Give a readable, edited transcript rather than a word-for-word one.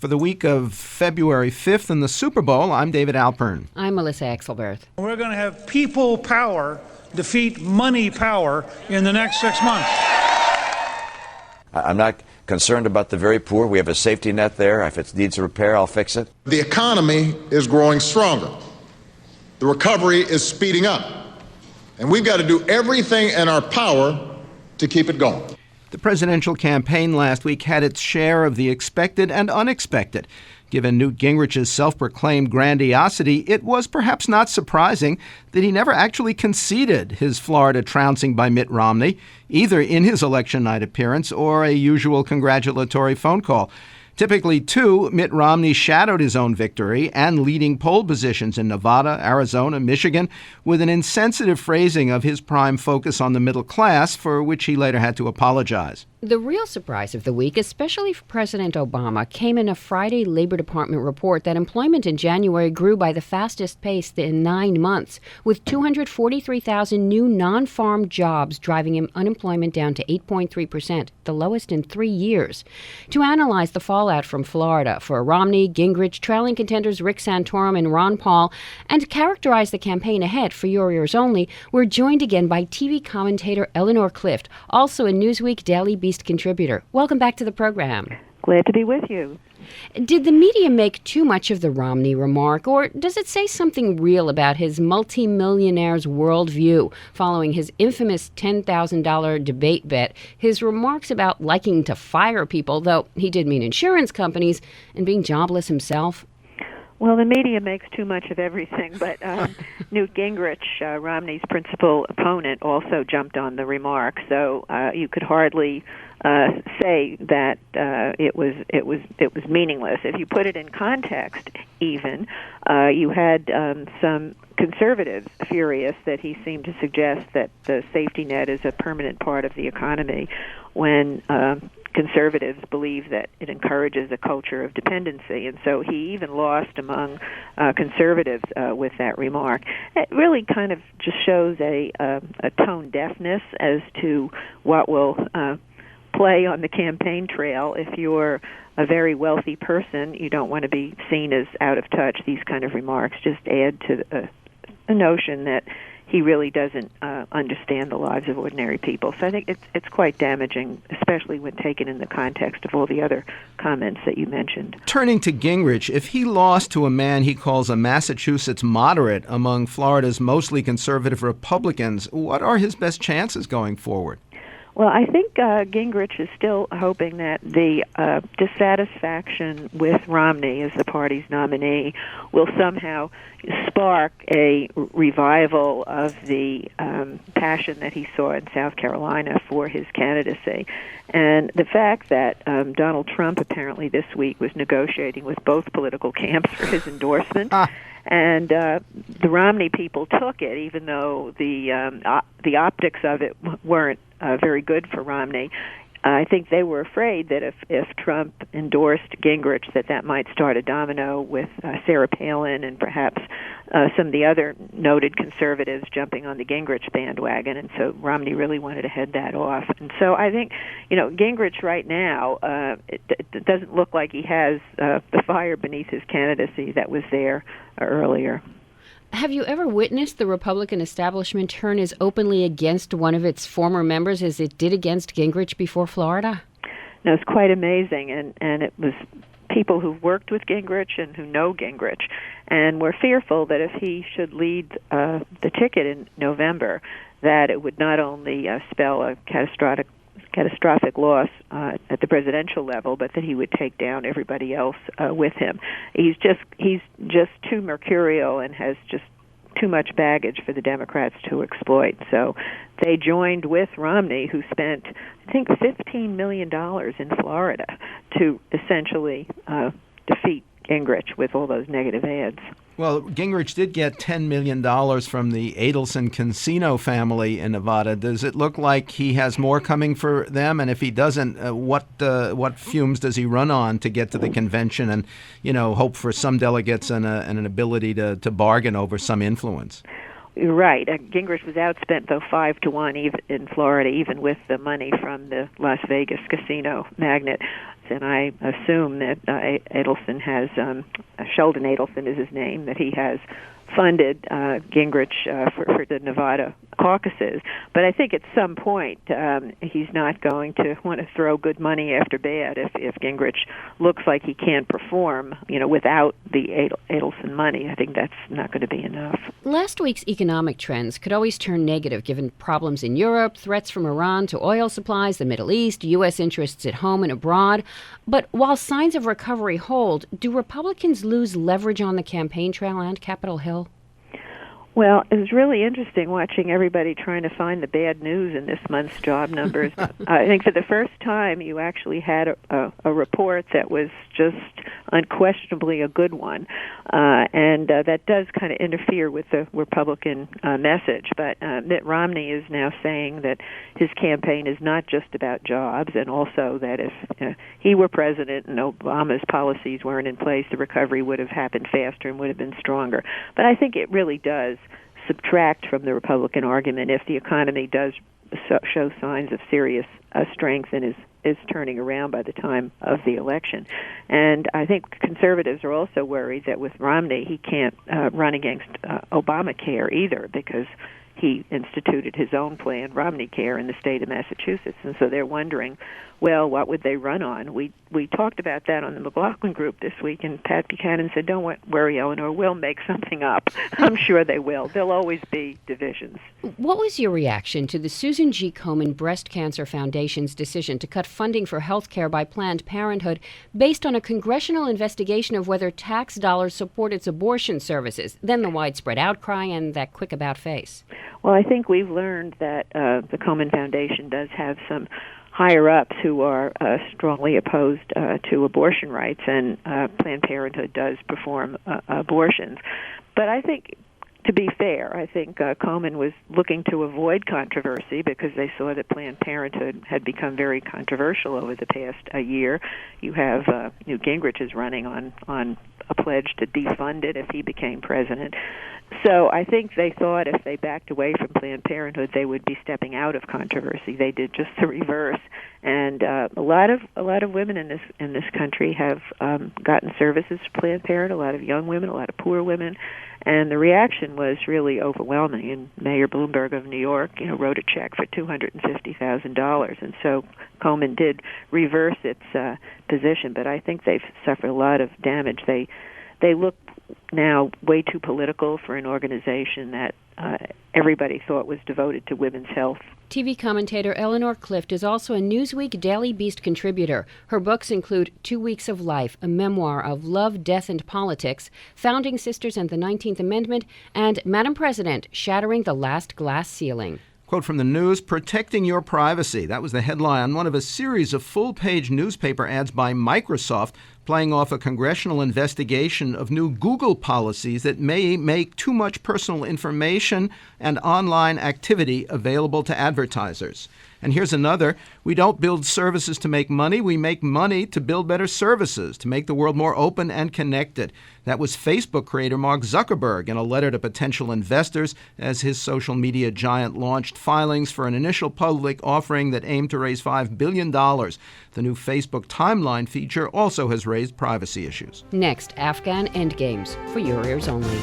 For the week of February 5th in the Super Bowl, I'm David Alpern. I'm Melissa Exelberth. We're going to have people power defeat money power in the next 6 months. I'm not concerned about the very poor. We have a safety net there. If it needs a repair, I'll fix it. The economy is growing stronger. The recovery is speeding up. And we've got to do everything in our power to keep it going. The presidential campaign last week had its share of the expected and unexpected. Given Newt Gingrich's self-proclaimed grandiosity, it was perhaps not surprising that he never actually conceded his Florida trouncing by Mitt Romney, either in his election night appearance or a usual congratulatory phone call. Typically, too, Mitt Romney shadowed his own victory and leading poll positions in Nevada, Arizona, Michigan, with an insensitive phrasing of his prime focus on the middle class, for which he later had to apologize. The real surprise of the week, especially for President Obama, came in a Friday Labor Department report that employment in January grew by the fastest pace in 9 months, with 243,000 new non-farm jobs driving unemployment down to 8.3%, the lowest in 3 years. To analyze the fallout from Florida for Romney, Gingrich, trailing contenders Rick Santorum and Ron Paul, and characterize the campaign ahead for your ears only, we're joined again by TV commentator Eleanor Clift, also a NEWSWEEKdailybeast contributor. Welcome back to the program. Glad to be with you. Did the media make too much of the Romney remark, or does it say something real about his multimillionaire's worldview following his infamous $10,000 debate bet, his remarks about liking to fire people, though he did mean insurance companies, and being jobless himself? Well, the media makes too much of everything, but Newt Gingrich, Romney's principal opponent, also jumped on the remark. So you could hardly say that it was meaningless. If you put it in context, even you had some conservatives furious that he seemed to suggest that the safety net is a permanent part of the economy, when conservatives believe that it encourages a culture of dependency. And so he even lost among conservatives with that remark. It really kind of just shows a tone deafness as to what will play on the campaign trail. If you're a very wealthy person, you don't want to be seen as out of touch. These kind of remarks just add to the notion that he really doesn't understand the lives of ordinary people. So I think it's quite damaging, especially when taken in the context of all the other comments that you mentioned. Turning to Gingrich, if he lost to a man he calls a Massachusetts moderate among Florida's mostly conservative Republicans, what are his best chances going forward? Well, I think Gingrich is still hoping that the dissatisfaction with Romney as the party's nominee will somehow spark a revival of the passion that he saw in South Carolina for his candidacy. And the fact that Donald Trump apparently this week was negotiating with both political camps for his endorsement. And the Romney people took it, even though the optics of it weren't very good for Romney. I think they were afraid that if Trump endorsed Gingrich, that might start a domino with Sarah Palin and perhaps some of the other noted conservatives jumping on the Gingrich bandwagon. And so Romney really wanted to head that off. And so I think, Gingrich right now, it doesn't look like he has the fire beneath his candidacy that was there earlier. Have you ever witnessed the Republican establishment turn as openly against one of its former members as it did against Gingrich before Florida? No, it's quite amazing, and it was people who've worked with Gingrich and who know Gingrich, and were fearful that if he should lead the ticket in November, that it would not only spell a catastrophic loss at the presidential level, but that he would take down everybody else with him. He's just too mercurial and has just too much baggage for the Democrats to exploit. So they joined with Romney, who spent, I think, $15 million in Florida to essentially defeat Gingrich with all those negative ads. Well, Gingrich did get $10 million from the Adelson Casino family in Nevada. Does it look like he has more coming for them? And if he doesn't, what fumes does he run on to get to the convention and, hope for some delegates and an ability to bargain over some influence? you're right. Gingrich was outspent, though, 5-1 even in Florida, even with the money from the Las Vegas casino magnate. And I assume that Adelson has, Sheldon Adelson is his name, that he has funded Gingrich for the Nevada caucuses. But I think at some point he's not going to want to throw good money after bad if Gingrich looks like he can't perform, without the Adelson money. I think that's not going to be enough. Last week's economic trends could always turn negative given problems in Europe, threats from Iran to oil supplies, the Middle East, U.S. interests at home and abroad. But while signs of recovery hold, do Republicans lose leverage on the campaign trail and Capitol Hill? Well, it was really interesting watching everybody trying to find the bad news in this month's job numbers. I think for the first time you actually had a report that was just unquestionably a good one, and that does kind of interfere with the Republican message. But Mitt Romney is now saying that his campaign is not just about jobs, and also that if he were president and Obama's policies weren't in place, the recovery would have happened faster and would have been stronger. But I think it really does subtract from the Republican argument if the economy does show signs of serious strength and is turning around by the time of the election. And I think conservatives are also worried that with Romney he can't run against Obamacare either, because he instituted his own plan, Romney Care, in the state of Massachusetts. And so they're wondering, well, what would they run on? We talked about that on the McLaughlin group this week, and Pat Buchanan said, don't worry, Eleanor, we'll make something up. I'm sure they will. There'll always be divisions. What was your reaction to the Susan G. Komen Breast Cancer Foundation's decision to cut funding for health care by Planned Parenthood based on a congressional investigation of whether tax dollars support its abortion services, then the widespread outcry and that quick about-face? Well, I think we've learned that the Komen Foundation does have some higher-ups who are strongly opposed to abortion rights, and Planned Parenthood does perform abortions. But I think, to be fair, I think Komen was looking to avoid controversy because they saw that Planned Parenthood had become very controversial over the past year. You have Newt Gingrich is running on a pledge to defund it if he became president. So I think they thought if they backed away from Planned Parenthood, they would be stepping out of controversy. They did just the reverse, and a lot of women in this country have gotten services from Planned Parenthood. A lot of young women, a lot of poor women, and the reaction was really overwhelming. And Mayor Bloomberg of New York, wrote a check for $250,000, and so Komen did reverse its position. But I think they've suffered a lot of damage. They look now way too political for an organization that everybody thought was devoted to women's health. TV commentator Eleanor Clift is also a Newsweek Daily Beast contributor. Her books include 2 Weeks of Life, a memoir of love, death, and politics, Founding Sisters and the 19th Amendment, and Madam President, Shattering the Last Glass Ceiling. Quote from the news, "Protecting Your Privacy." That was the headline on one of a series of full-page newspaper ads by Microsoft playing off a congressional investigation of new Google policies that may make too much personal information and online activity available to advertisers. And here's another. "We don't build services to make money. We make money to build better services, to make the world more open and connected." That was Facebook creator Mark Zuckerberg in a letter to potential investors as his social media giant launched filings for an initial public offering that aimed to raise $5 billion. The new Facebook timeline feature also has raised privacy issues. Next, Afghan endgames for your ears only.